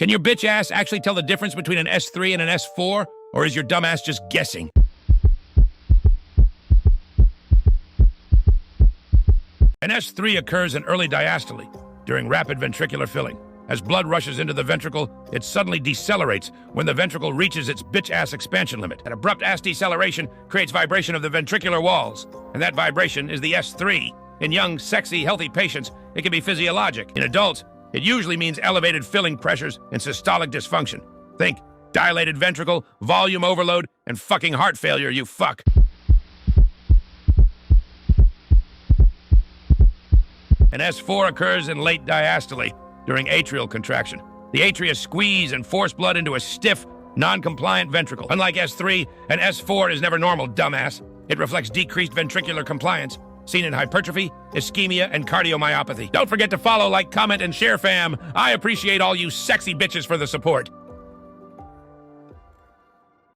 Can your bitch ass actually tell the difference between an S3 and an S4? Or is your dumb ass just guessing? An S3 occurs in early diastole during rapid ventricular filling. As blood rushes into the ventricle, it suddenly decelerates when the ventricle reaches its bitch-ass expansion limit. An abrupt ass deceleration creates vibration of the ventricular walls, and that vibration is the S3. In young, sexy, healthy patients, it can be physiologic. In adults, it usually means elevated filling pressures and systolic dysfunction. Think dilated ventricle, volume overload, and fucking heart failure, you fuck. An S4 occurs in late diastole during atrial contraction. The atria squeeze and force blood into a stiff, non-compliant ventricle. Unlike S3, an S4 is never normal, dumbass. It reflects decreased ventricular compliance, seen in hypertrophy, ischemia, and cardiomyopathy. Don't forget to follow, like, comment, and share, fam. I appreciate all you sexy bitches for the support.